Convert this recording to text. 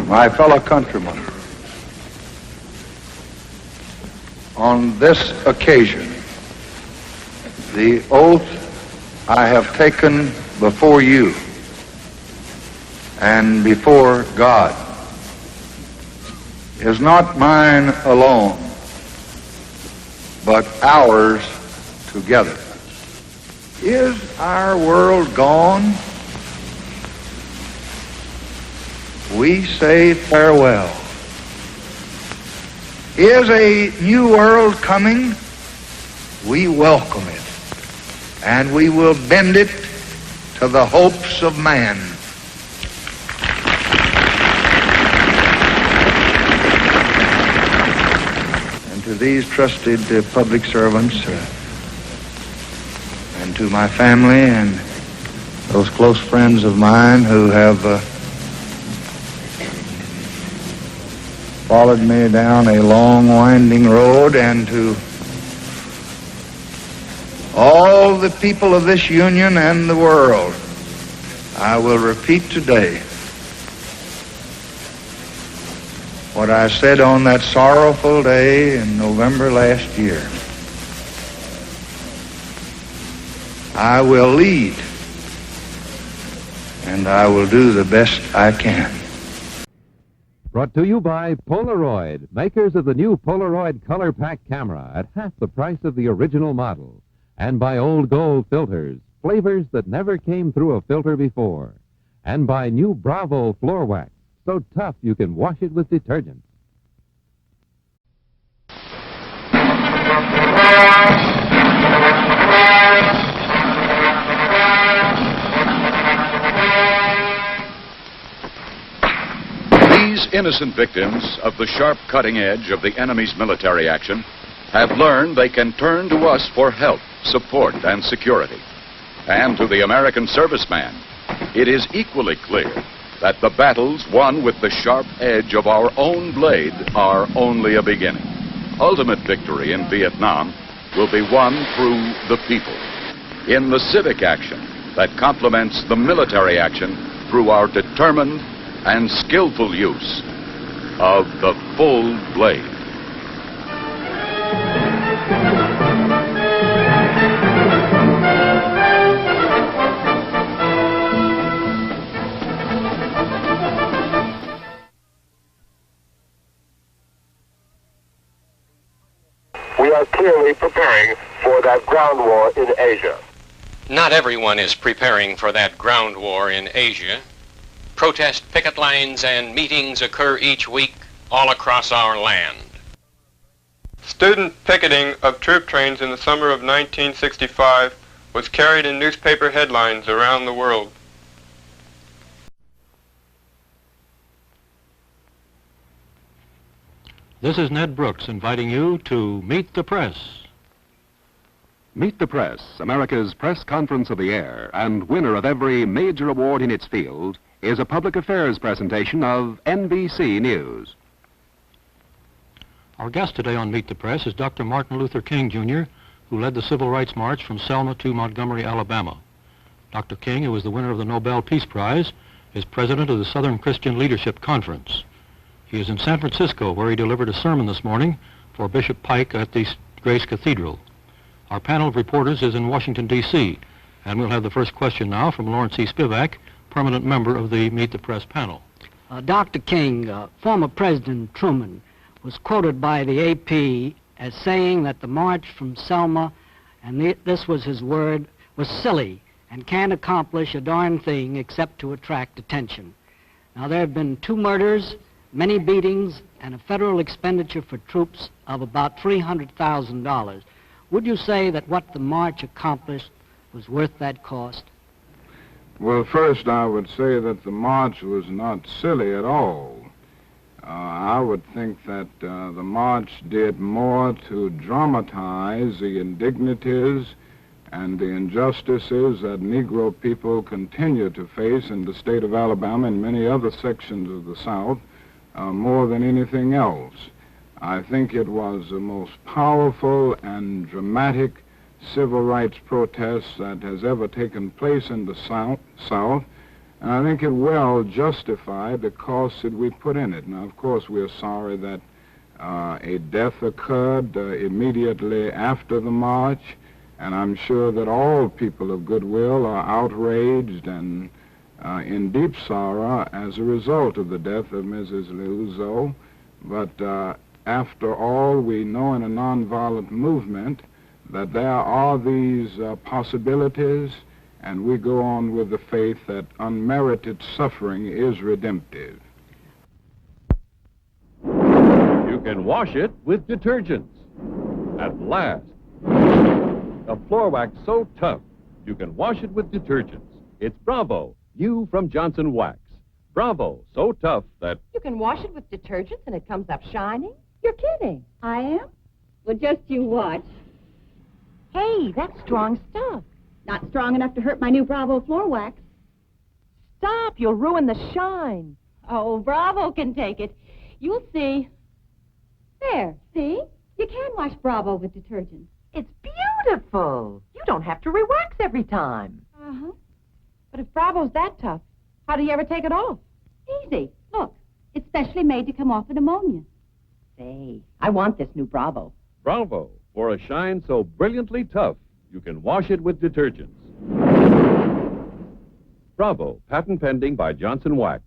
my fellow countrymen, on this occasion, the oath I have taken before you and before God is not mine alone, but ours together. Is our world gone? We say farewell. Is a new world coming? We welcome it, and we will bend it to the hopes of man. And to these trusted public servants, and to my family and those close friends of mine who have followed me down a long, winding road, and to all the people of this union and the world, I will repeat today what I said on that sorrowful day in November last year. I will lead, and I will do the best I can. Brought to you by Polaroid, makers of the new Polaroid Color Pack camera at half the price of the original model. And by Old Gold filters, flavors that never came through a filter before. And by new Bravo floor wax, so tough you can wash it with detergent. These innocent victims of the sharp cutting edge of the enemy's military action have learned they can turn to us for help, support, and security. And to the American serviceman, it is equally clear that the battles won with the sharp edge of our own blade are only a beginning. Ultimate victory in Vietnam will be won through the people, in the civic action that complements the military action through our determined and skillful use of the full blade. We are clearly preparing for that ground war in Asia. Not everyone is preparing for that ground war in Asia. Protest picket lines and meetings occur each week all across our land. Student picketing of troop trains in the summer of 1965 was carried in newspaper headlines around the world. This is Ned Brooks inviting you to Meet the Press. Meet the Press, America's press conference of the air and winner of every major award in its field, is a public affairs presentation of NBC News. Our guest today on Meet the Press is Dr. Martin Luther King, Jr., who led the Civil Rights March from Selma to Montgomery, Alabama. Dr. King, who is the winner of the Nobel Peace Prize, is president of the Southern Christian Leadership Conference. He is in San Francisco, where he delivered a sermon this morning for Bishop Pike at the Grace Cathedral. Our panel of reporters is in Washington, D.C., and we'll have the first question now from Lawrence E. Spivak, permanent member of the Meet the Press panel. Dr. King, former President Truman was quoted by the AP as saying that the march from Selma, and this was his word, was silly and can't accomplish a darn thing except to attract attention. Now, there have been 2 murders, many beatings, and a federal expenditure for troops of about $300,000. Would you say that what the march accomplished was worth that cost? Well, first I would say that the march was not silly at all. I would think that the march did more to dramatize the indignities and the injustices that Negro people continue to face in the state of Alabama and many other sections of the South, more than anything else. I think it was the most powerful and dramatic civil rights protest that has ever taken place in the South, And I think it well justified the costs that we put in it. Now, of course, we're sorry that a death occurred immediately after the march, and I'm sure that all people of goodwill are outraged and in deep sorrow as a result of the death of Mrs. Liuzzo. But after all, we know in a nonviolent movement that there are these possibilities, and we go on with the faith that unmerited suffering is redemptive. You can wash it with detergents. At last. A floor wax so tough, you can wash it with detergents. It's Bravo, new from Johnson Wax. Bravo, so tough that... You can wash it with detergents and it comes up shining? You're kidding. I am? Well, just you watch. Hey, that's strong stuff. Not strong enough to hurt my new Bravo floor wax. Stop, you'll ruin the shine. Oh, Bravo can take it. You'll see. There, see? You can wash Bravo with detergent. It's beautiful. You don't have to re-wax every time. Uh-huh. But if Bravo's that tough, how do you ever take it off? Easy. Look, it's specially made to come off with ammonia. Say, I want this new Bravo. Bravo, for a shine so brilliantly tough, you can wash it with detergents. Bravo, patent pending by Johnson Wax.